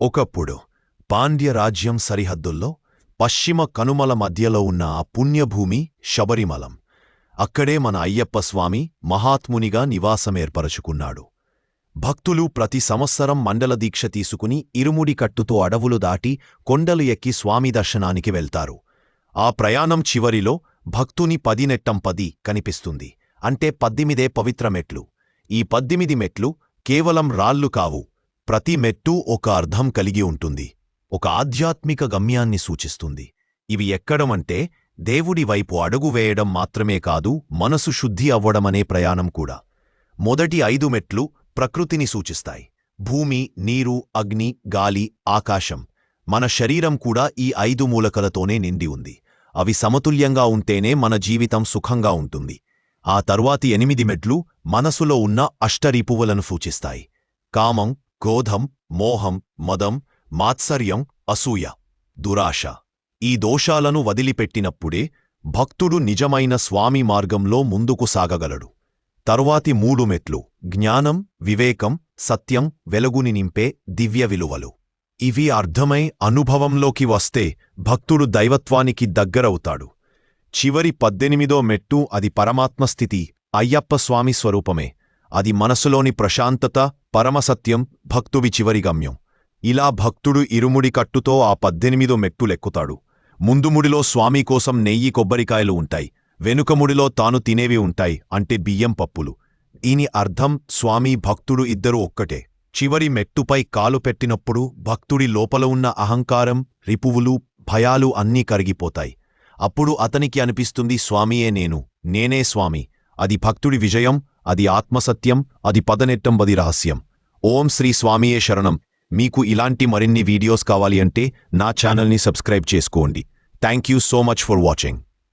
ఒకప్పుడు పాండ్యరాజ్యం సరిహద్దుల్లో పశ్చిమ కనుమల మధ్యలో ఉన్న ఆ పుణ్యభూమి శబరిమలం. అక్కడే మన అయ్యప్ప స్వామి మహాత్మునిగా నివాసమేర్పరచుకున్నాడు. భక్తులు ప్రతి సంవత్సరం మండల దీక్ష తీసుకుని ఇరుముడి కట్టుతో అడవులు దాటి కొండలు ఎక్కి స్వామి దర్శనానికి వెళ్తారు. ఆ ప్రయాణం చివరిలో భక్తుని 10 కనిపిస్తుంది. అంటే 18 పవిత్ర మెట్లు. ఈ 18 మెట్లు కేవలం రాళ్ళు కావు. ప్రతి మెట్టు ఒక అర్థం కలిగి ఉంటుంది. ఒక ఆధ్యాత్మిక గమ్యాన్ని సూచిస్తుంది. ఇవి ఎక్కడమంటే దేవుడి వైపు అడుగు వేయడం మాత్రమే కాదు, మనసు శుద్ధి అవ్వడమనే ప్రయాణం కూడా. మొదటి 5 మెట్లు ప్రకృతిని సూచిస్తాయి. భూమి, నీరు, అగ్ని, గాలి, ఆకాశం. మన శరీరం కూడా ఈ 5 మూలకలతోనే నిండి ఉంది. అవి సమతుల్యంగా ఉంటేనే మన జీవితం సుఖంగా ఉంటుంది. ఆ తర్వాతి 8 మెట్లు మనసులో ఉన్న అష్టరిపువులను సూచిస్తాయి. కామం, క్రోధం, మోహం, మదం, మాత్సర్యం, అసూయ, దురాశ. ఈ దోషాలను వదిలిపెట్టినప్పుడే భక్తుడు నిజమైన స్వామి మార్గంలో ముందుకు సాగగలడు. తరువాతి 3 మెట్లు జ్ఞానం, వివేకం, సత్యం, వెలుగుని నింపే దివ్య విలువలు. ఇవి అర్థమై అనుభవంలోకి వస్తే భక్తుడు దైవత్వానికి దగ్గరవుతాడు. చివరి 18దో మెట్టు అది పరమాత్మస్థితి, అయ్యప్ప స్వామి స్వరూపమే. అది మనసులోని ప్రశాంతత, పరమసత్యం, భక్తువి చివరి గమ్యం. ఇలా భక్తుడు ఇరుముడి కట్టుతో ఆ 18 మెట్టులెక్కుతాడు. ముందు ముడిలో స్వామి కోసం నెయ్యి, కొబ్బరికాయలు ఉంటాయి. వెనుక ముడిలో తాను తినేవి ఉంటాయి, అంటే బియ్యం, పప్పులు. దీని అర్థం స్వామి, భక్తుడు ఇద్దరూ ఒక్కటే. చివరి మెట్టుపై కాలు పెట్టినప్పుడు భక్తుడి లోపల ఉన్న అహంకారం, రిపువులు, భయాలు అన్నీ కరిగిపోతాయి. అప్పుడు అతనికి అనిపిస్తుంది, స్వామియే నేను, నేనే స్వామి. అది భక్తుడి విజయం, అది ఆత్మసత్యం, అది 18వ రహస్యం. ఓం శ్రీ స్వామియే శరణం. మీకు ఇలాంటి మరిన్ని వీడియోస్ కావాలి అంటే నా ఛానల్ని సబ్స్క్రైబ్ చేసుకోండి. Thank you so much for watching.